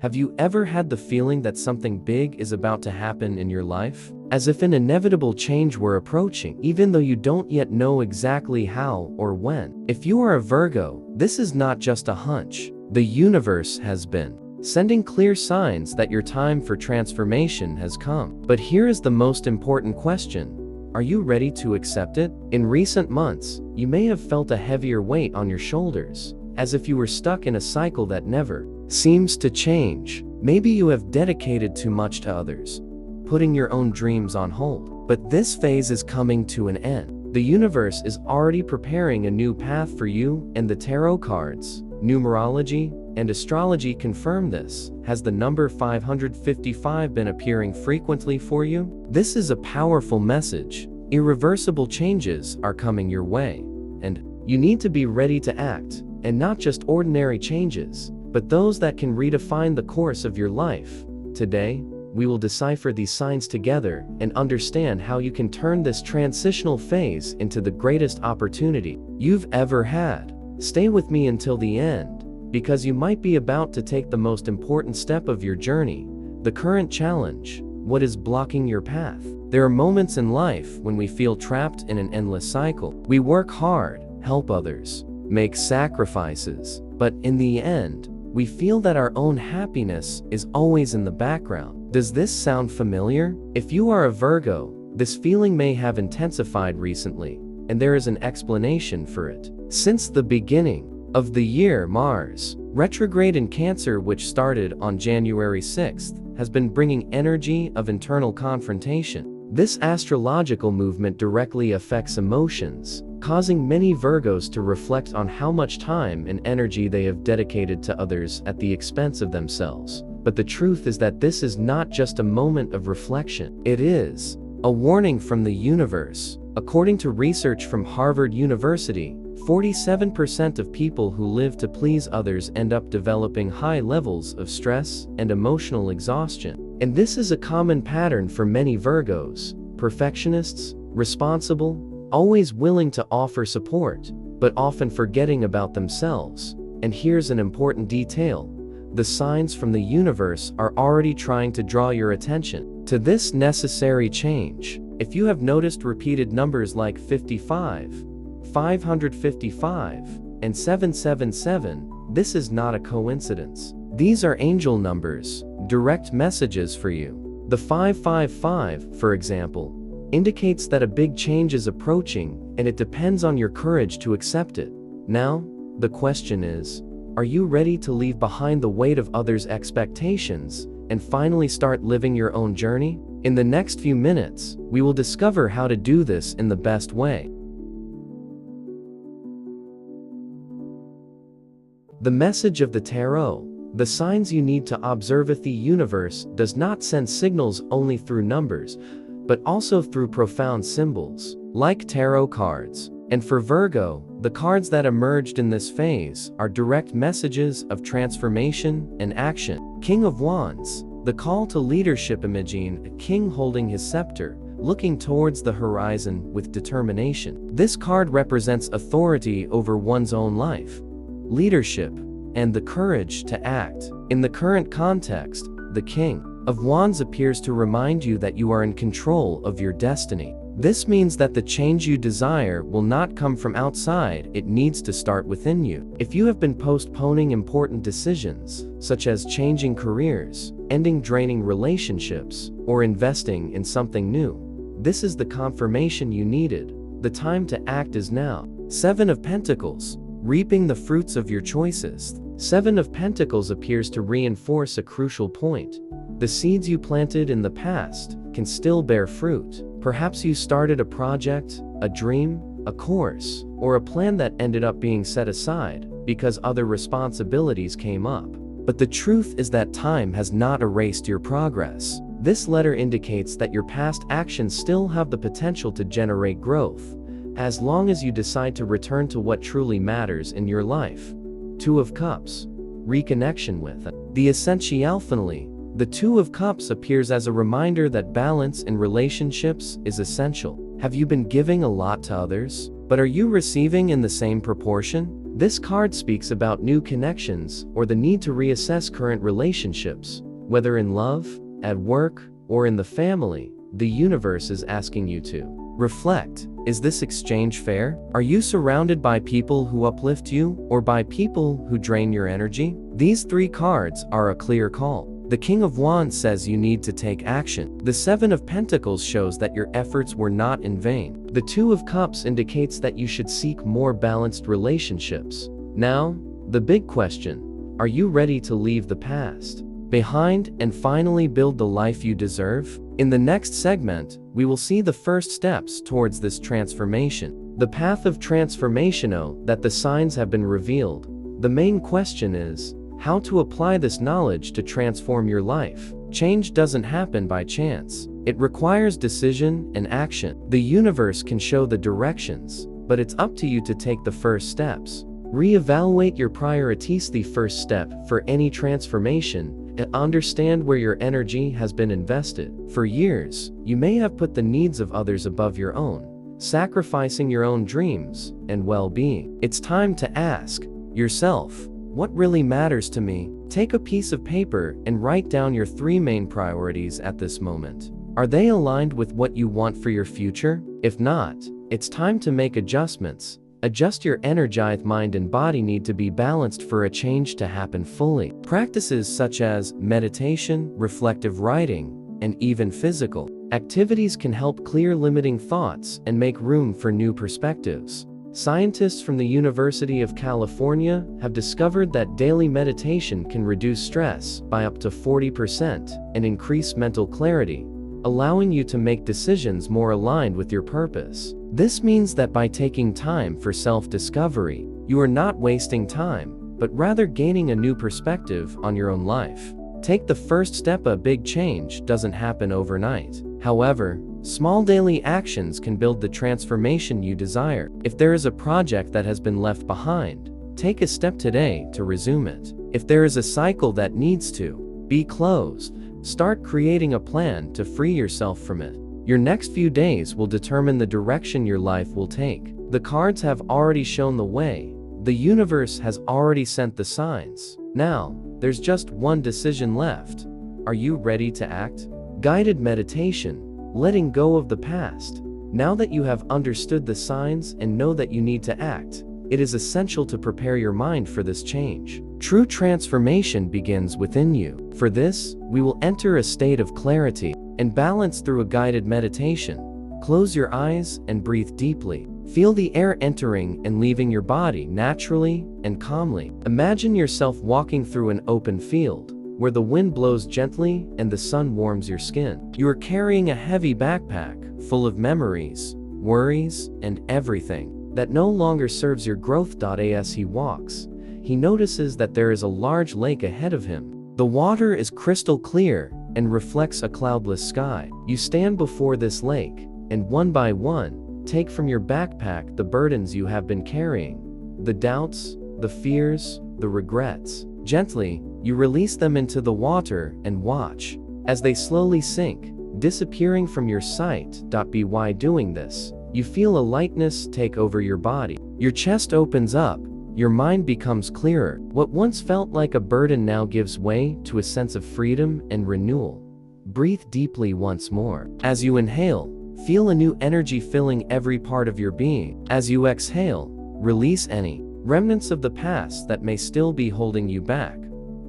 Have you ever had the feeling that something big is about to happen in your life? As if an inevitable change were approaching, even though you don't yet know exactly how or when. If you are a Virgo, this is not just a hunch. The universe has been sending clear signs that your time for transformation has come. But here is the most important question. Are you ready to accept it? In recent months, you may have felt a heavier weight on your shoulders, as if you were stuck in a cycle that never seems to change. Maybe you have dedicated too much to others, putting your own dreams on hold. But this phase is coming to an end. The universe is already preparing a new path for you, and the tarot cards, numerology, and astrology confirm this. Has the number 555 been appearing frequently for you? This is a powerful message. Irreversible changes are coming your way, and you need to be ready to act, and not just ordinary changes, but those that can redefine the course of your life. Today, we will decipher these signs together and understand how you can turn this transitional phase into the greatest opportunity you've ever had. Stay with me until the end, because you might be about to take the most important step of your journey, the current challenge. What is blocking your path? There are moments in life when we feel trapped in an endless cycle. We work hard, help others, make sacrifices, but in the end, we feel that our own happiness is always in the background. Does this sound familiar? If you are a Virgo, this feeling may have intensified recently, and there is an explanation for it. Since the beginning of the year, Mars, retrograde in Cancer, which started on January 6th, has been bringing energy of internal confrontation. This astrological movement directly affects emotions, causing many Virgos to reflect on how much time and energy they have dedicated to others at the expense of themselves. But the truth is that this is not just a moment of reflection. It is a warning from the universe. According to research from Harvard University, 47% of people who live to please others end up developing high levels of stress and emotional exhaustion. And this is a common pattern for many Virgos: perfectionists, responsible, always willing to offer support, but often forgetting about themselves. And here's an important detail. The signs from the universe are already trying to draw your attention to this necessary change. If you have noticed repeated numbers like 55, 555, and 777, this is not a coincidence. These are angel numbers, direct messages for you. The 555, for example, indicates that a big change is approaching, and it depends on your courage to accept it. Now, the question is, are you ready to leave behind the weight of others' expectations and finally start living your own journey? In the next few minutes, we will discover how to do this in the best way. The message of the tarot. The signs you need to observe. If the universe does not send signals only through numbers, but also through profound symbols, like tarot cards. And for Virgo, the cards that emerged in this phase are direct messages of transformation and action. King of Wands, the call to leadership, imagine a king holding his scepter, looking towards the horizon with determination. This card represents authority over one's own life, leadership, and the courage to act. In the current context, the King of Wands appears to remind you that you are in control of your destiny. This means that the change you desire will not come from outside, it needs to start within you. If you have been postponing important decisions, such as changing careers, ending draining relationships, or investing in something new, this is the confirmation you needed. The time to act is now. 7 of Pentacles, reaping the fruits of your choices. 7 of Pentacles appears to reinforce a crucial point. The seeds you planted in the past can still bear fruit. Perhaps you started a project, a dream, a course, or a plan that ended up being set aside because other responsibilities came up. But the truth is that time has not erased your progress. This letter indicates that your past actions still have the potential to generate growth, as long as you decide to return to what truly matters in your life. 2 of Cups, reconnection with the essential. Finally, the 2 of Cups appears as a reminder that balance in relationships is essential. Have you been giving a lot to others, but are you receiving in the same proportion? This card speaks about new connections or the need to reassess current relationships, whether in love, at work, or in the family. The universe is asking you to reflect. Is this exchange fair? Are you surrounded by people who uplift you or by people who drain your energy? These three cards are a clear call. The King of Wands says you need to take action. The Seven of Pentacles shows that your efforts were not in vain. The Two of Cups indicates that you should seek more balanced relationships. Now, the big question: are you ready to leave the past behind and finally build the life you deserve? In the next segment, we will see the first steps towards this transformation. The path of transformation. Know that the signs have been revealed. The main question is how to apply this knowledge to transform your life. Change doesn't happen by chance. It requires decision and action. The universe can show the directions, but it's up to you to take the first steps. Reevaluate your priorities. The first step for any transformation: understand where your energy has been invested. For years, you may have put the needs of others above your own, sacrificing your own dreams and well-being. It's time to ask yourself, what really matters to me? Take a piece of paper and write down your three main priorities at this moment. Are they aligned with what you want for your future? If not, it's time to make adjustments. Adjust your energized mind and body need to be balanced for a change to happen fully. Practices such as meditation, reflective writing, and even physical activities can help clear limiting thoughts and make room for new perspectives. Scientists from the University of California have discovered that daily meditation can reduce stress by up to 40% and increase mental clarity, allowing you to make decisions more aligned with your purpose. This means that by taking time for self-discovery, you are not wasting time, but rather gaining a new perspective on your own life. Take the first step. A big change doesn't happen overnight. However, small daily actions can build the transformation you desire. If there is a project that has been left behind, take a step today to resume it. If there is a cycle that needs to be closed, start creating a plan to free yourself from it. Your next few days will determine the direction your life will take. The cards have already shown the way. The universe has already sent the signs. Now, there's just one decision left. Are you ready to act? Guided meditation. Letting go of the past. Now that you have understood the signs and know that you need to act, it is essential to prepare your mind for this change. True transformation begins within you. For this, we will enter a state of clarity and balance through a guided meditation. Close your eyes and breathe deeply. Feel the air entering and leaving your body naturally and calmly. Imagine yourself walking through an open field, where the wind blows gently and the sun warms your skin. You are carrying a heavy backpack full of memories, worries, and everything that no longer serves your growth. As he walks, he notices that there is a large lake ahead of him. The water is crystal clear and reflects a cloudless sky. You stand before this lake, and one by one, take from your backpack the burdens you have been carrying, the doubts, the fears, the regrets. Gently, you release them into the water and watch as they slowly sink, disappearing from your sight. By doing this, you feel a lightness take over your body. Your chest opens up, your mind becomes clearer. What once felt like a burden now gives way to a sense of freedom and renewal. Breathe deeply once more. As you inhale, feel a new energy filling every part of your being. As you exhale, release any remnants of the past that may still be holding you back.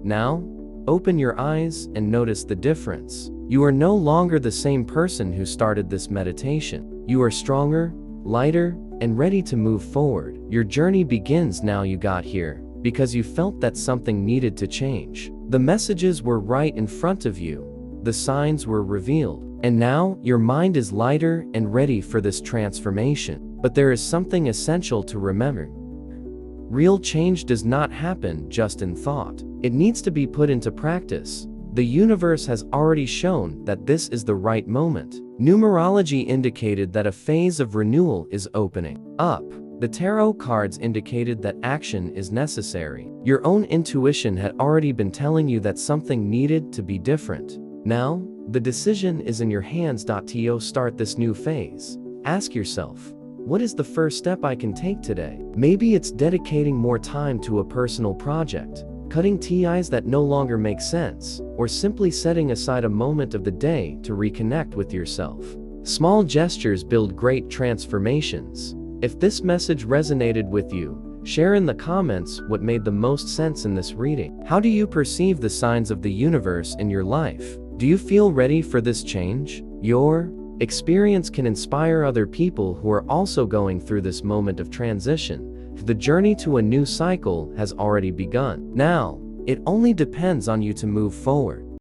Now, open your eyes and notice the difference. You are no longer the same person who started this meditation. You are stronger, lighter, and ready to move forward. Your journey begins now. You got here because you felt that something needed to change. The messages were right in front of you. The signs were revealed. And now, your mind is lighter and ready for this transformation. But there is something essential to remember. Real change does not happen just in thought. It needs to be put into practice. The universe has already shown that this is the right moment. Numerology indicated that a phase of renewal is opening up. The tarot cards indicated that action is necessary. Your own intuition had already been telling you that something needed to be different. Now, the decision is in your hands. To start this new phase, ask yourself, What is the first step I can take today? Maybe it's dedicating more time to a personal project, cutting ties that no longer make sense, or simply setting aside a moment of the day to reconnect with yourself. Small gestures build great transformations. If this message resonated with you, share in the comments what made the most sense in this reading. How do you perceive the signs of the universe in your life? Do you feel ready for this change? Your experience can inspire other people who are also going through this moment of transition. The journey to a new cycle has already begun. Now, it only depends on you to move forward.